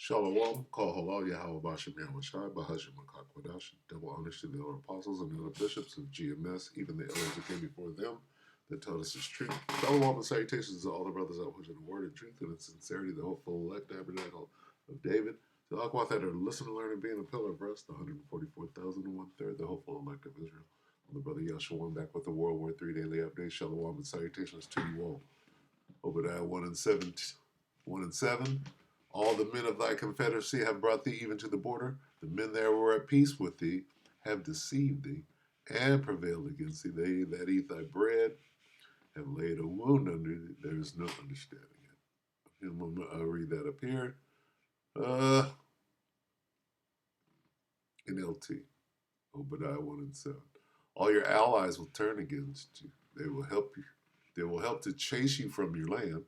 Shalom, call halal Yahweh Bashem Yahushai, Bahashim Makakwadash, double honors to the elder apostles and the elder bishops of GMS, even the elders that came before them that taught us his truth. Shalom and salutations to all the brothers out pushing the word and truth and in sincerity, the hopeful elect tabernacle of David. To Aquath that are listening, learning, being a pillar for us, the 144,001 the hopeful elect of Israel. I'm the brother Yeshua, back with the World War III daily update. Shalom and salutations to you all. Obadiah 1 and 7. All the men of thy confederacy have brought thee even to the border. The men there were at peace with thee, have deceived thee, and prevailed against thee. They that eat thy bread have laid a wound under thee. There is no understanding it. I'll read that up here. NLT, Obadiah 1 and 7. All your allies will turn against you. They will help you. They will help to chase you from your land.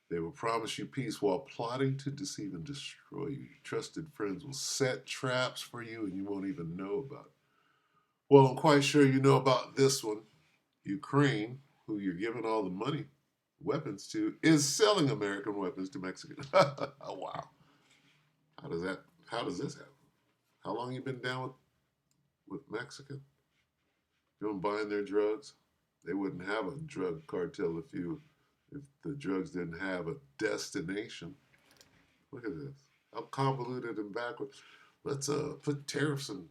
They will promise you peace while plotting to deceive and destroy you. Your trusted friends will set traps for you and you won't even know about it. Well, I'm quite sure you know about this one. Ukraine, who you're giving all the money, weapons to, is selling American weapons to Mexico. Oh, wow. How does this happen? How long you been down with Mexico? You know, buying their drugs? They wouldn't have a drug cartel if the drugs didn't have a destination. Look at this. How convoluted and backwards. Let's put tariffs and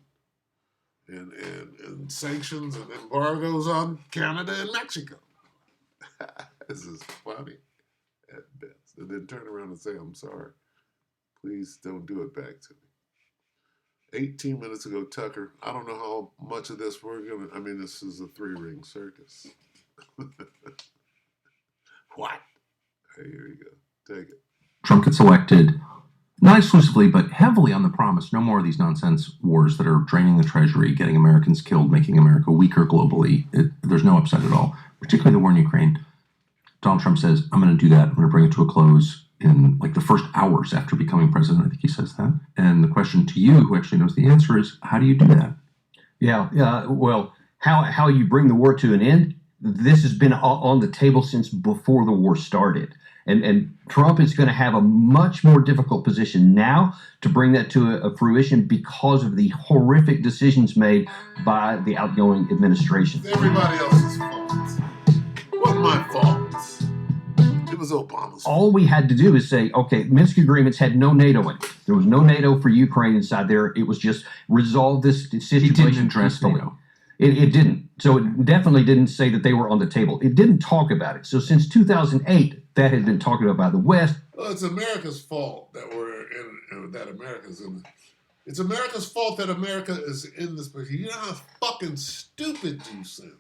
sanctions and embargoes on Canada and Mexico. This is funny at best. And then turn around and say, I'm sorry. Please don't do it back to me. 18 minutes ago, Tucker, I don't know how much of this this is a three-ring circus. What? Hey, here you go. Take it. Trump gets elected, not exclusively, but heavily on the promise, no more of these nonsense wars that are draining the treasury, getting Americans killed, making America weaker globally. There's no upside at all, particularly the war in Ukraine. Donald Trump says, I'm going to do that. I'm going to bring it to a close in like the first hours after becoming president. I think he says that. And the question to you, who actually knows the answer, is how do you do that? Well, how you bring the war to an end, this has been on the table since before the war started. And Trump is going to have a much more difficult position now to bring that to a fruition because of the horrific decisions made by the outgoing administration. It's everybody else's fault. It wasn't my fault. It was Obama's fault. All we had to do is say, okay, Minsk agreements had no NATO in it. There was no NATO for Ukraine inside there. It was just resolve this situation. He didn't address NATO. It didn't. So it definitely didn't say that they were on the table. It didn't talk about it. So since 2008, that had been talked about by the West. Well, it's America's fault that It's America's fault that America is in this position. You know how fucking stupid you sound.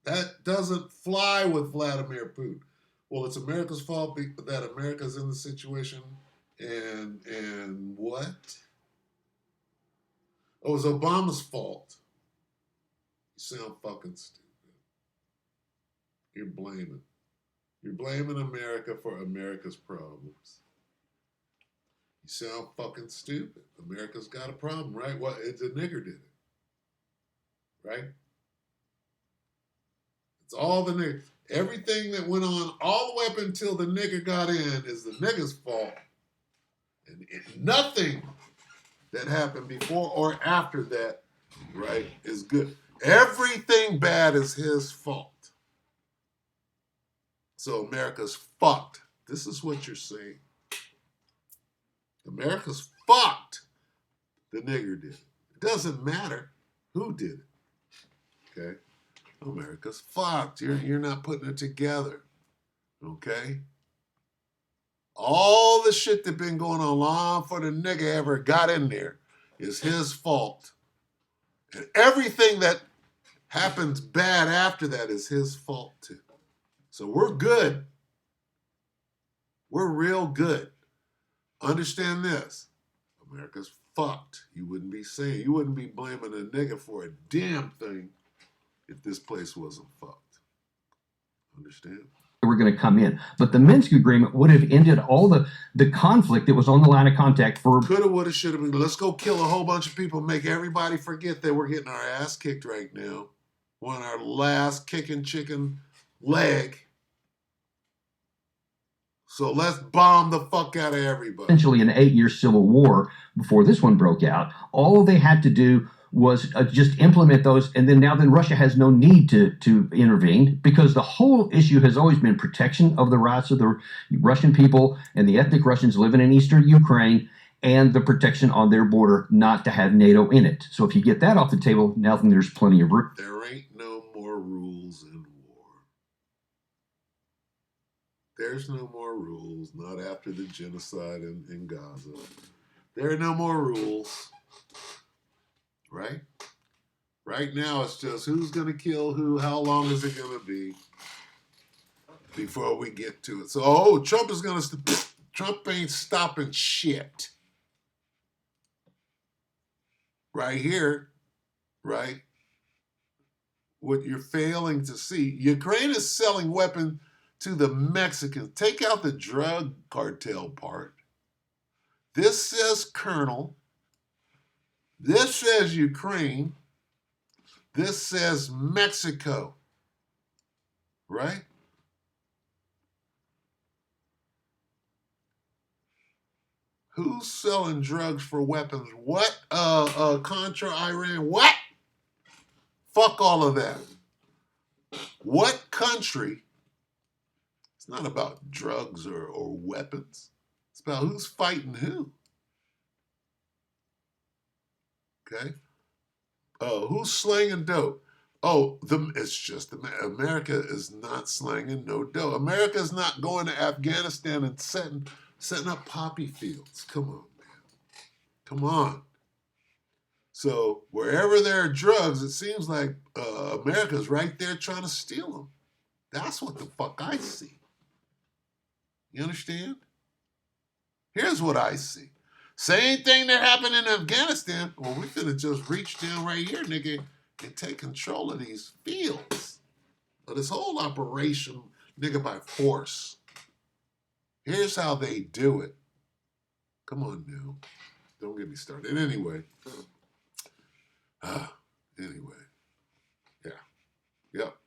That doesn't fly with Vladimir Putin. Well, it's America's fault that America's in the situation, and what? Oh, it's Obama's fault. You sound fucking stupid. You're blaming America for America's problems. You sound fucking stupid. America's got a problem, right? Well, it's a nigger did it. Right? It's all the nigger. Everything that went on all the way up until the nigger got in is the nigger's fault. And nothing that happened before or after that, right, is good. Everything bad is his fault. So America's fucked. This is what you're saying. America's fucked. The nigger did it. It doesn't matter who did it. Okay? America's fucked. You're not putting it together. Okay? All the shit that been going on long before the nigga ever got in there is his fault. And everything that happens bad after that is his fault too. So we're good. We're real good. Understand this. America's fucked. You wouldn't be blaming a nigga for a damn thing if this place wasn't fucked. Understand? Were going to come in. But the Minsk agreement would have ended all the conflict that was on the line of contact for... Coulda, woulda, shoulda been. Let's go kill a whole bunch of people, make everybody forget that we're getting our ass kicked right now. We're on our last kicking chicken leg. So let's bomb the fuck out of everybody. Essentially an 8-year civil war before this one broke out. All they had to do was just implement those, and then Russia has no need to intervene, because the whole issue has always been protection of the rights of the Russian people and the ethnic Russians living in eastern Ukraine, and the protection on their border not to have NATO in it. So if you get that off the table, now then there's plenty of room. There ain't no more rules in war. There's no more rules, not after the genocide in Gaza. There are no more rules. Right? Right now, it's just who's going to kill who, how long is it going to be before we get to it. So, Trump is going to... Trump ain't stopping shit. Right here, right? What you're failing to see, Ukraine is selling weapons to the Mexicans. Take out the drug cartel part. This says Colonel. This says Ukraine. This says Mexico. Right? Who's selling drugs for weapons? What? Contra, Iran? What? Fuck all of that. What country? It's not about drugs or weapons. It's about who's fighting who. Okay? Who's slanging dope? It's just America is not slanging no dope. America is not going to Afghanistan and setting up poppy fields. Come on, man. Come on. So wherever there are drugs, it seems like America's right there trying to steal them. That's what the fuck I see. You understand? Here's what I see. Same thing that happened in Afghanistan. Well, we could have just reached down right here, nigga, and take control of these fields. But this whole operation, nigga, by force. Here's how they do it. Come on now. Don't get me started. Anyway. Anyway. Yeah. Yep.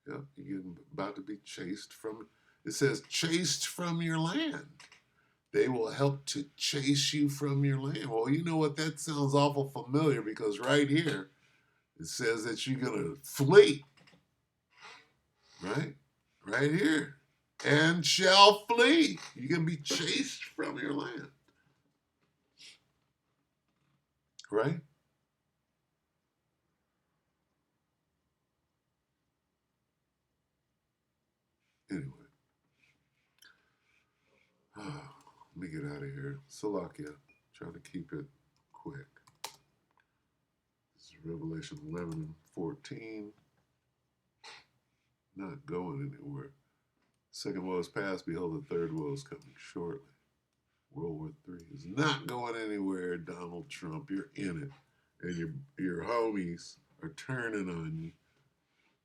Yep. You're about to be chased from, it says chased from your land. They will help to chase you from your land. Well, you know what? That sounds awful familiar, because right here, it says that you're going to flee. Right? Right here. And shall flee. You're going to be chased from your land. Right? Anyway. Let me get out of here. Salakia. Trying to keep it quick. This is Revelation 11 and 14. Not going anywhere. Second woe is past. Behold, the third woe is coming shortly. World War III is not going anywhere, Donald Trump. You're in it. And your homies are turning on you.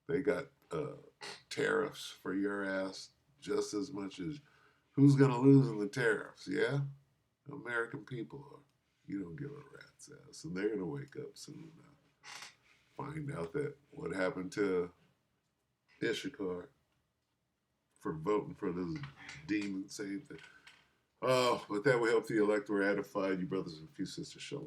They got tariffs for your ass just as much as who's going to lose in the tariffs, yeah? American people are. You don't give a rat's ass. And they're going to wake up soon enough. Find out that what happened to Ishikar for voting for this demon, same thing. With that, we hope the elect were edified. You brothers and few sisters, shalom.